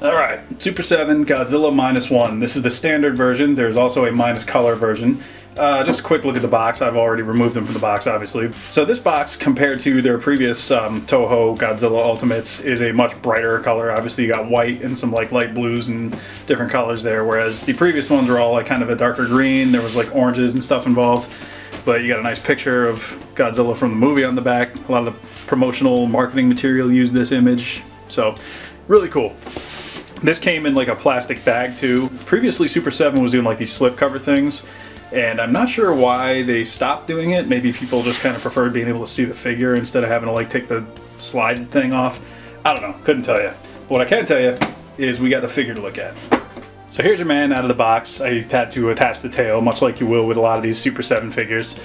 Alright, Super 7 Godzilla -1. This is the standard version. There's also a minus color version. Just a quick look at the box. I've already removed them from the box, obviously. So this box, compared to their previous Toho Godzilla Ultimates, is a much brighter color. Obviously you got white and some like light blues and different colors there, whereas the previous ones were all like kind of a darker green. There was like oranges and stuff involved. But you got a nice picture of Godzilla from the movie on the back. A lot of the promotional marketing material used this image. So, really cool. This came in like a plastic bag too. Previously Super 7 was doing like these slipcover things, and I'm not sure why they stopped doing it. Maybe people just kind of preferred being able to see the figure instead of having to like take the slide thing off. I don't know, couldn't tell you. But what I can tell you is we got the figure to look at. So here's your man out of the box. I had to attach the tail, much like you will with a lot of these Super 7 figures.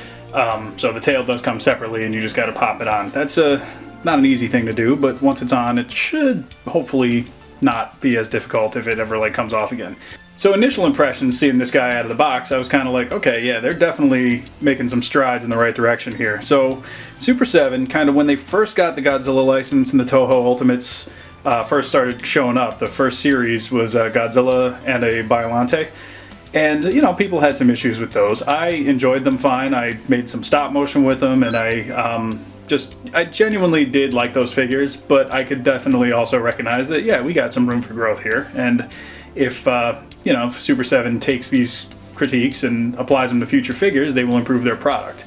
So the tail does come separately and you just got to pop it on. That's not an easy thing to do, but once it's on, it should hopefully not be as difficult if it ever like comes off again. So initial impressions seeing this guy out of the box, I was kind of like, okay, yeah, they're definitely making some strides in the right direction here. So Super 7, kind of when they first got the Godzilla license and the Toho Ultimates first started showing up, the first series was Godzilla and a Biollante. And, you know, people had some issues with those. I enjoyed them fine. I made some stop motion with them, and I genuinely did like those figures, but I could definitely also recognize that, yeah, we got some room for growth here. And if, you know, if Super 7 takes these critiques and applies them to future figures, they will improve their product.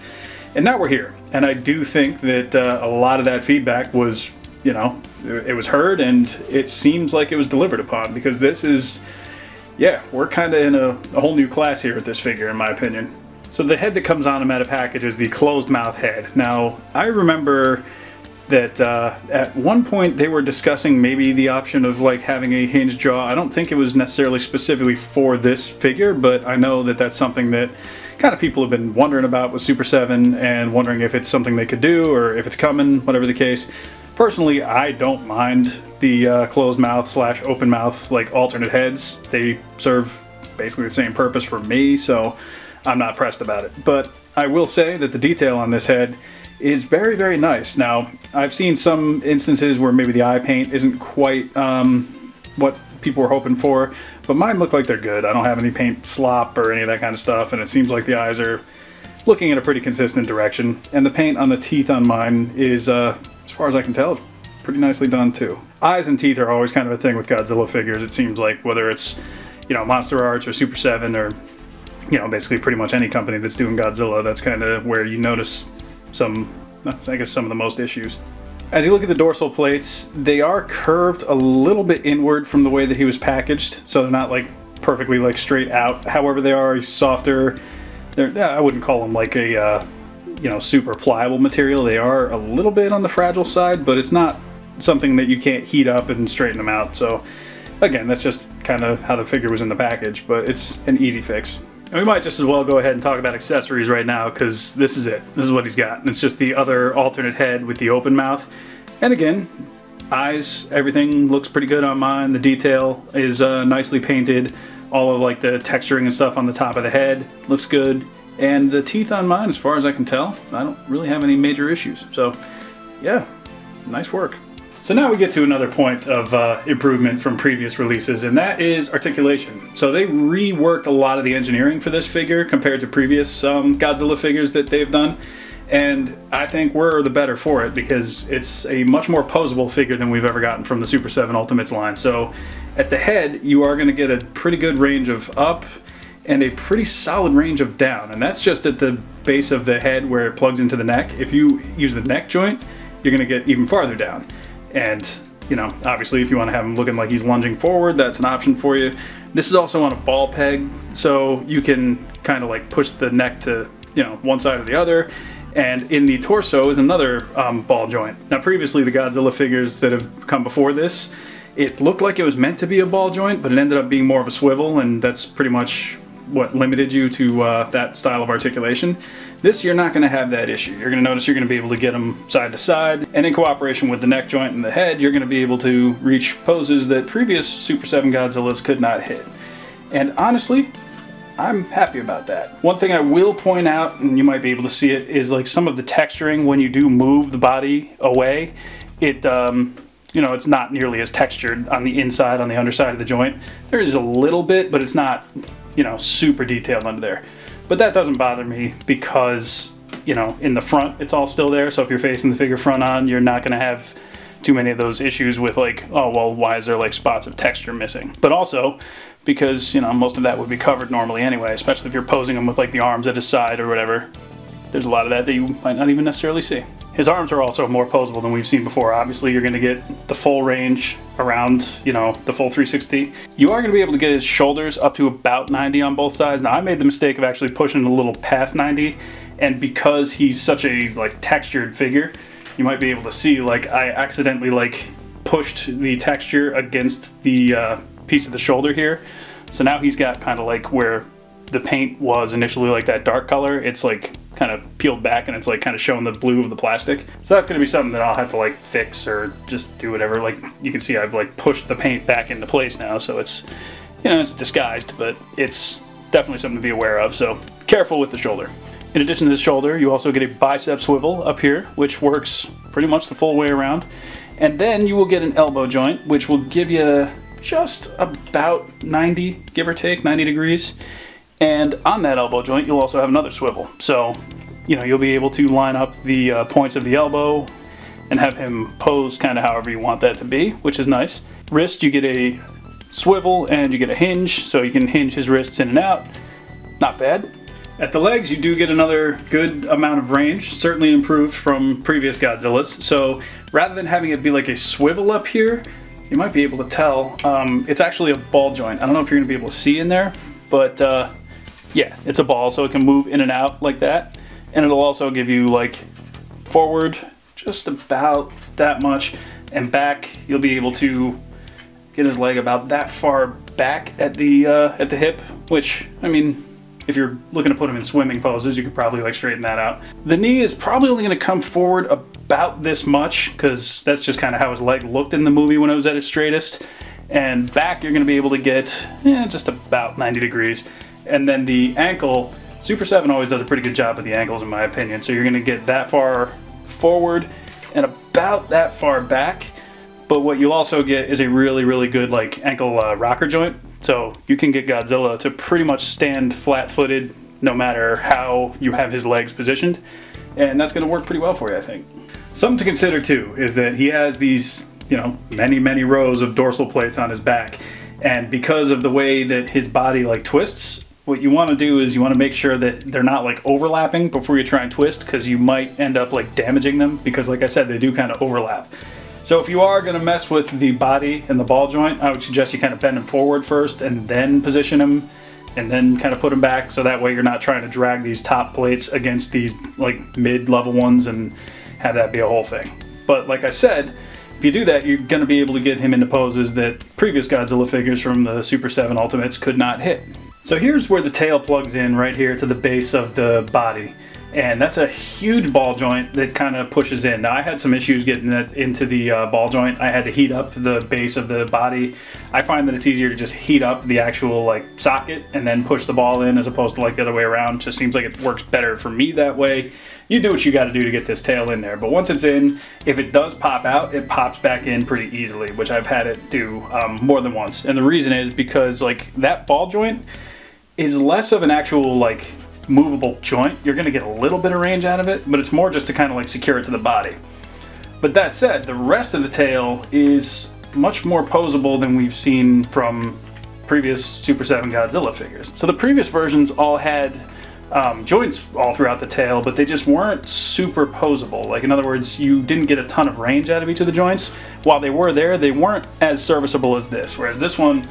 And now we're here. And I do think that a lot of that feedback was, you know, it was heard, and it seems like it was delivered upon, because this is, yeah, we're kind of in a whole new class here with this figure, in my opinion. So the head that comes on him at a package is the closed mouth head. Now, I remember that at one point they were discussing maybe the option of like having a hinged jaw. I don't think it was necessarily specifically for this figure, but I know that that's something that kind of people have been wondering about with Super 7 and wondering if it's something they could do or if it's coming, whatever the case. Personally, I don't mind the closed mouth / open mouth like alternate heads. They serve basically the same purpose for me, so I'm not pressed about it. But I will say that the detail on this head is very, very nice. Now, I've seen some instances where maybe the eye paint isn't quite what people were hoping for, but mine look like they're good. I don't have any paint slop or any of that kind of stuff, and it seems like the eyes are looking in a pretty consistent direction. And the paint on the teeth on mine is, as far as I can tell, it's pretty nicely done too. Eyes and teeth are always kind of a thing with Godzilla figures, it seems like, whether it's, you know, Monster Arts or Super 7 or, you know, basically pretty much any company that's doing Godzilla. That's kind of where you notice some, I guess, some of the most issues. As you look at the dorsal plates, they are curved a little bit inward from the way that he was packaged, so they're not like perfectly like straight out. However, they are softer. I wouldn't call them like a you know, super pliable material. They are a little bit on the fragile side, but it's not something that you can't heat up and straighten them out. So again, that's just kind of how the figure was in the package, but it's an easy fix. And we might just as well go ahead and talk about accessories right now, because this is it. This is what he's got. And it's just the other alternate head with the open mouth. And again, eyes, everything looks pretty good on mine. The detail is nicely painted. All of like the texturing and stuff on the top of the head looks good. And the teeth on mine, as far as I can tell, I don't really have any major issues. So yeah, nice work. So now we get to another point of improvement from previous releases, and that is articulation. So they reworked a lot of the engineering for this figure compared to previous Godzilla figures that they've done. And I think we're the better for it, because it's a much more posable figure than we've ever gotten from the Super 7 Ultimates line. So at the head, you are going to get a pretty good range of up and a pretty solid range of down. And that's just at the base of the head where it plugs into the neck. If you use the neck joint, you're going to get even farther down. And, you know, obviously if you want to have him looking like he's lunging forward, that's an option for you. This is also on a ball peg, so you can kind of like push the neck to, you know, one side or the other. And in the torso is another ball joint. Now previously the Godzilla figures that have come before this, it looked like it was meant to be a ball joint, but it ended up being more of a swivel, and that's pretty much what limited you to that style of articulation. This, you're not going to have that issue. You're going to notice you're going to be able to get them side to side, and in cooperation with the neck joint and the head, you're going to be able to reach poses that previous Super 7 Godzillas could not hit. And honestly, I'm happy about that. One thing I will point out, and you might be able to see it, is like some of the texturing when you do move the body away. It you know, it's not nearly as textured on the inside, on the underside of the joint. There is a little bit, but it's not, you know, super detailed under there. But that doesn't bother me because, you know, in the front, it's all still there. So if you're facing the figure front on, you're not going to have too many of those issues with like, oh, well, why is there like spots of texture missing? But also because, you know, most of that would be covered normally anyway, especially if you're posing him with like the arms at his side or whatever. There's a lot of that you might not even necessarily see. His arms are also more posable than we've seen before. Obviously, you're going to get the full range around, you know, the full 360. You are going to be able to get his shoulders up to about 90 on both sides. Now, I made the mistake of actually pushing it a little past 90, and because he's such a like textured figure, you might be able to see like I accidentally like pushed the texture against the piece of the shoulder here. So now he's got kind of like where the paint was initially like that dark color, it's like kind of peeled back and it's like kind of showing the blue of the plastic. So that's going to be something that I'll have to like fix or just do whatever. Like you can see I've like pushed the paint back into place now, so it's, you know, it's disguised, but it's definitely something to be aware of, so careful with the shoulder. In addition to the shoulder, you also get a bicep swivel up here, which works pretty much the full way around. And then you will get an elbow joint, which will give you just about 90, give or take, 90 degrees. And on that elbow joint, you'll also have another swivel. So, you know, you'll be able to line up the points of the elbow and have him pose kind of however you want that to be, which is nice. Wrist, you get a swivel and you get a hinge, so you can hinge his wrists in and out. Not bad. At the legs, you do get another good amount of range, certainly improved from previous Godzillas. So rather than having it be like a swivel up here, you might be able to tell it's actually a ball joint. I don't know if you're going to be able to see in there, but yeah, it's a ball, so it can move in and out like that. And it'll also give you like forward just about that much, and back you'll be able to get his leg about that far back at the hip, which, I mean, if you're looking to put him in swimming poses, you could probably like straighten that out. The knee is probably only going to come forward about this much, because that's just kind of how his leg looked in the movie when it was at its straightest. And back you're going to be able to get just about 90 degrees. And then the ankle, Super 7 always does a pretty good job with the ankles in my opinion. So you're going to get that far forward and about that far back. But what you'll also get is a really, really good like ankle rocker joint. So you can get Godzilla to pretty much stand flat-footed no matter how you have his legs positioned. And that's going to work pretty well for you, I think. Something to consider too is that he has these, you know, many, many rows of dorsal plates on his back. And because of the way that his body like twists, what you want to do is you want to make sure that they're not like overlapping before you try and twist, because you might end up like damaging them, because like I said, they do kind of overlap. So if you are going to mess with the body and the ball joint, I would suggest you kind of bend him forward first and then position him and then kind of put him back, so that way you're not trying to drag these top plates against these like mid-level ones and have that be a whole thing. But like I said, if you do that, you're going to be able to get him into poses that previous Godzilla figures from the Super 7 Ultimates could not hit. So here's where the tail plugs in, right here to the base of the body. And that's a huge ball joint that kind of pushes in. Now I had some issues getting that into the ball joint. I had to heat up the base of the body. I find that it's easier to just heat up the actual like socket and then push the ball in, as opposed to like the other way around. It just seems like it works better for me that way. You do what you got to do to get this tail in there, but once it's in, if it does pop out, it pops back in pretty easily, which I've had it do more than once. And the reason is because like that ball joint is less of an actual like movable joint. You're going to get a little bit of range out of it, but it's more just to kind of like secure it to the body. But that said, the rest of the tail is much more posable than we've seen from previous Super 7 Godzilla figures. So the previous versions all had joints all throughout the tail, but they just weren't super posable. Like, in other words, you didn't get a ton of range out of each of the joints. While they were there, they weren't as serviceable as this. Whereas this one,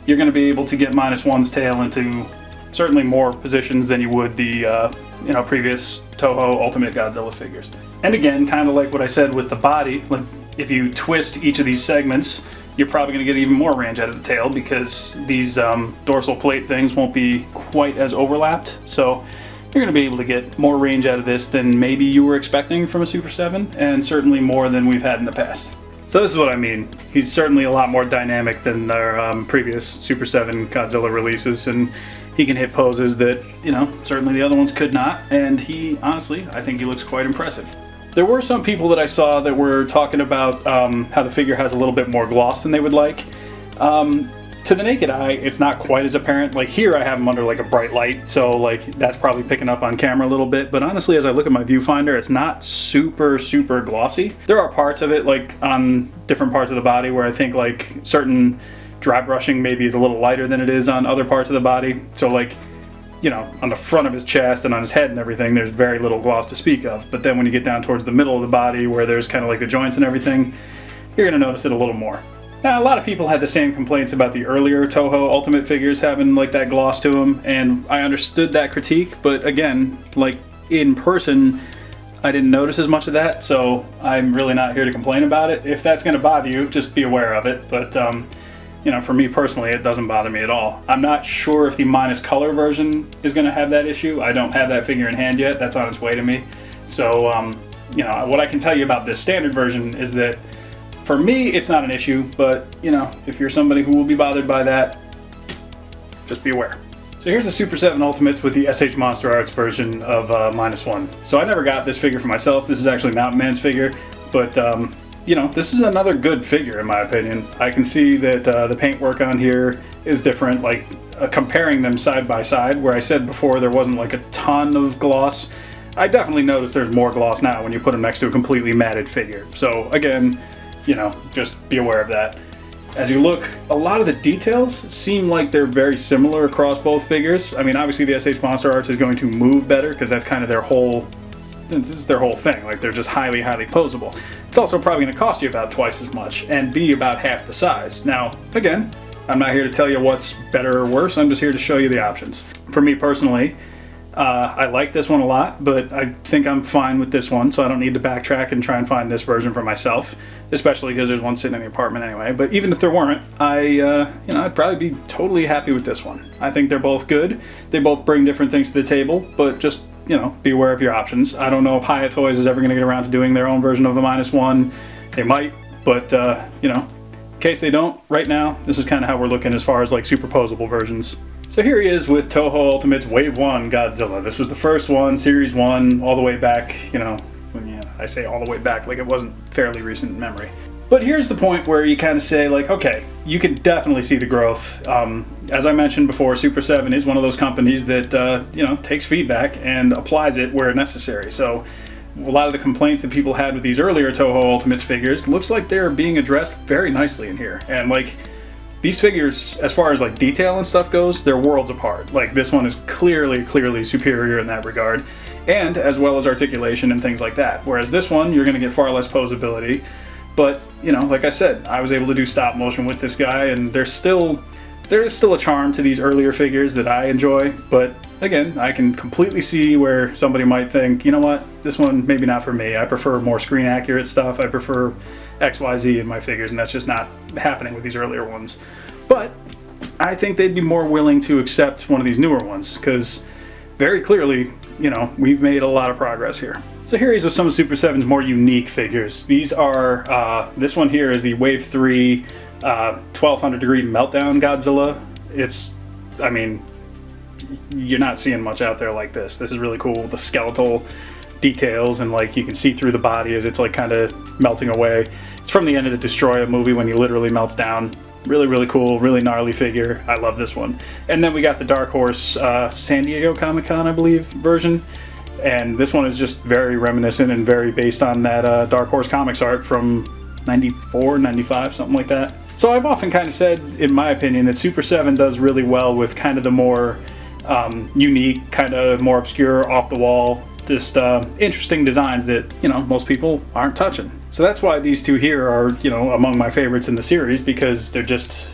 you're going to be able to get -1's tail into certainly more positions than you would the previous Toho Ultimate Godzilla figures. And again, kind of like what I said with the body, like if you twist each of these segments, you're probably going to get even more range out of the tail, because these dorsal plate things won't be quite as overlapped. So you're going to be able to get more range out of this than maybe you were expecting from a Super 7, and certainly more than we've had in the past. So this is what I mean. He's certainly a lot more dynamic than their previous Super 7 Godzilla releases, and he can hit poses that, you know, certainly the other ones could not, and he, honestly, I think he looks quite impressive. There were some people that I saw that were talking about how the figure has a little bit more gloss than they would like. To the naked eye, it's not quite as apparent. Like here I have them under like a bright light, so like that's probably picking up on camera a little bit, but honestly as I look at my viewfinder, it's not super glossy. There are parts of it like on different parts of the body where I think like certain dry brushing maybe is a little lighter than it is on other parts of the body. So like, you know, on the front of his chest and on his head and everything, there's very little gloss to speak of. But then when you get down towards the middle of the body where there's kind of like the joints and everything, you're gonna notice it a little more. Now, a lot of people had the same complaints about the earlier Toho Ultimate figures having like that gloss to them, and I understood that critique, but again, like in person, I didn't notice as much of that, so I'm really not here to complain about it. If that's gonna bother you, just be aware of it, but you know, for me personally, it doesn't bother me at all. I'm not sure if the minus color version is gonna have that issue. I don't have that figure in hand yet, that's on its way to me. So, you know, what I can tell you about this standard version is that for me, it's not an issue, but you know, if you're somebody who will be bothered by that, just be aware. So here's the Super7 Ultimates with the SH Monster Arts version of -1. So I never got this figure for myself. This is actually Mountain Man's figure, but you know, this is another good figure in my opinion. I can see that the paintwork on here is different, like comparing them side by side, where I said before there wasn't like a ton of gloss. I definitely noticed there's more gloss now when you put them next to a completely matted figure. So again, you know, just be aware of that. As you look, a lot of the details seem like they're very similar across both figures. I mean, obviously the SH Monster Arts is going to move better because that's kind of their whole, this is their whole thing. Like they're just highly posable. It's also probably going to cost you about twice as much and be about half the size. Now, again, I'm not here to tell you what's better or worse. I'm just here to show you the options. For me personally, I like this one a lot, but I think I'm fine with this one, so I don't need to backtrack and try and find this version for myself, especially because there's one sitting in the apartment anyway. But even if there weren't, you know, I'd probably be totally happy with this one. I think they're both good. They both bring different things to the table, but just, you know, be aware of your options. I don't know if Hiya Toys is ever going to get around to doing their own version of the -1. They might, but, you know, in case they don't, right now, this is kind of how we're looking as far as like superposable versions. So here he is with Toho Ultimates Wave 1 Godzilla. This was the first one, Series 1, all the way back, you know, when I say all the way back, like it wasn't fairly recent memory. But here's the point where you kind of say like, okay, you can definitely see the growth. As I mentioned before, Super7 is one of those companies that, you know, takes feedback and applies it where necessary. So a lot of the complaints that people had with these earlier Toho Ultimates figures looks like they're being addressed very nicely in here. And like, these figures, as far as like detail and stuff goes, they're worlds apart. Like this one is clearly superior in that regard, and as well as articulation and things like that. Whereas this one, you're gonna get far less posability. But, you know, like I said, I was able to do stop motion with this guy, and there is still a charm to these earlier figures that I enjoy. But again, I can completely see where somebody might think, you know what, this one maybe not for me. I prefer more screen accurate stuff. I prefer XYZ in my figures, and that's just not happening with these earlier ones. But I think they'd be more willing to accept one of these newer ones, because very clearly, you know, we've made a lot of progress here. So here he is with some of Super7's more unique figures. These are, this one here is the Wave 3 1200 degree meltdown Godzilla. It's, I mean, you're not seeing much out there like this. This is really cool. The skeletal details, and like you can see through the body as it's like kind of melting away. It's from the end of the Destroya movie when he literally melts down. Really cool, really gnarly figure. I love this one. And then we got the Dark Horse San Diego Comic-Con, I believe, version. And this one is just very reminiscent and very based on that Dark Horse Comics art from 94, 95, something like that. So I've often kind of said, in my opinion, that Super7 does really well with kind of the more unique, kind of more obscure, off-the-wall, just interesting designs that, you know, most people aren't touching. So that's why these two here are, you know, among my favorites in the series, because they're just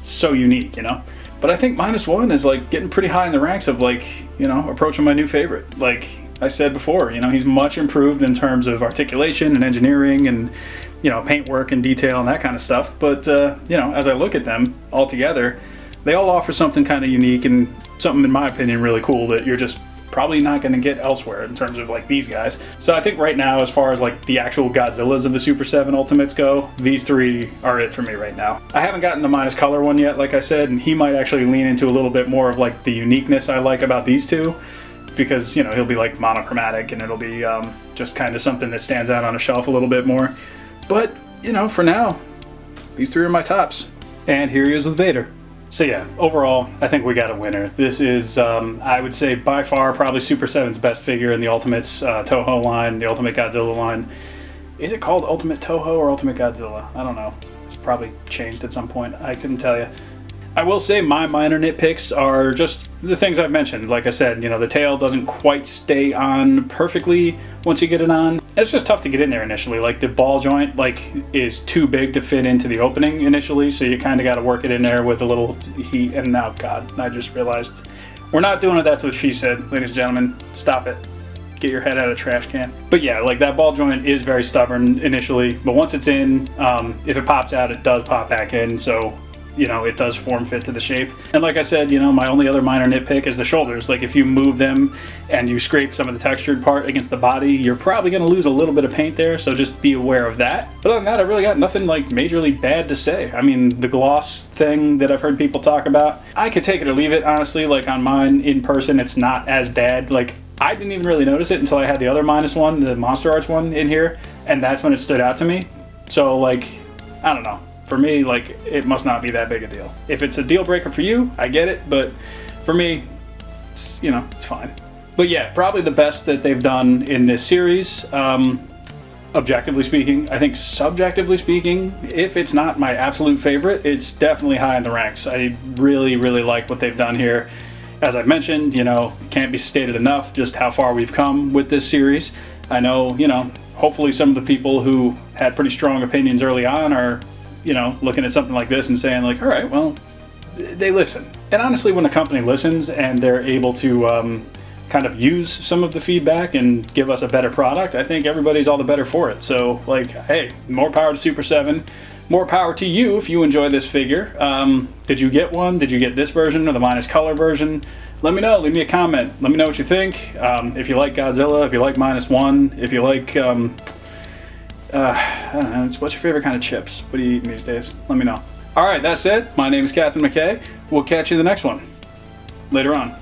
so unique, you know. But I think -1 is like getting pretty high in the ranks of like, you know, approaching my new favorite. Like I said before, you know, he's much improved in terms of articulation and engineering and, you know, paintwork and detail and that kind of stuff. But, you know, as I look at them all together, they all offer something kind of unique and something, in my opinion, really cool that you're just probably not going to get elsewhere in terms of like these guys. So I think right now, as far as like the actual Godzillas of the Super7 Ultimates go, these three are it for me right now. I haven't gotten the minus color one yet, like I said, and he might actually lean into a little bit more of like the uniqueness I like about these two, because, you know, he'll be like monochromatic and it'll be just kind of something that stands out on a shelf a little bit more. But, you know, for now, these three are my tops. And here he is with Vader. So yeah, overall, I think we got a winner. This is, I would say, by far, probably Super 7's best figure in the Ultimates Toho line, the Ultimate Godzilla line. Is it called Ultimate Toho or Ultimate Godzilla? I don't know. It's probably changed at some point. I couldn't tell you. I will say my minor nitpicks are just the things I've mentioned. Like I said, you know, the tail doesn't quite stay on perfectly once you get it on. It's just tough to get in there initially. Like the ball joint is too big to fit into the opening initially, so you kind of got to work it in there with a little heat. And now, God, I just realized we're not doing it. That's what she said. Ladies and gentlemen, stop it. Get your head out of the trash can. But yeah, like that ball joint is very stubborn initially, but once it's in, if it pops out, it does pop back in. So, you know, it does form fit to the shape. And like I said, you know, my only other minor nitpick is the shoulders. Like if you move them and you scrape some of the textured part against the body, you're probably going to lose a little bit of paint there, so just be aware of that. But other than that, I really got nothing like majorly bad to say. I mean, the gloss thing that I've heard people talk about, I could take it or leave it, honestly. Like on mine in person, it's not as bad. Like I didn't even really notice it until I had the other -1, the Monster Arts one in here, and that's when it stood out to me. So like, I don't know. For me, like, it must not be that big a deal. If it's a deal breaker for you, I get it, but for me, it's, you know, it's fine. But yeah, probably the best that they've done in this series, objectively speaking. I think subjectively speaking, if it's not my absolute favorite, it's definitely high in the ranks. I really, really like what they've done here. As I mentioned, you know, can't be stated enough just how far we've come with this series. I know, you know, hopefully some of the people who had pretty strong opinions early on are, you know, looking at something like this and saying like, all right, well, they listen. And honestly, when a company listens and they're able to kind of use some of the feedback and give us a better product, I think everybody's all the better for it. So like, hey, more power to Super 7, more power to you if you enjoy this figure. Did you get one? Did you get this version or the minus color version? Let me know, leave me a comment. Let me know what you think. If you like Godzilla, if you like -1, if you like, I don't know, what's your favorite kind of chips? What are you eating these days? Let me know. All right, that's it. My name is Captain McKay. We'll catch you in the next one. Later on.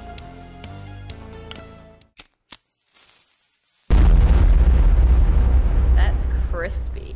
That's crispy.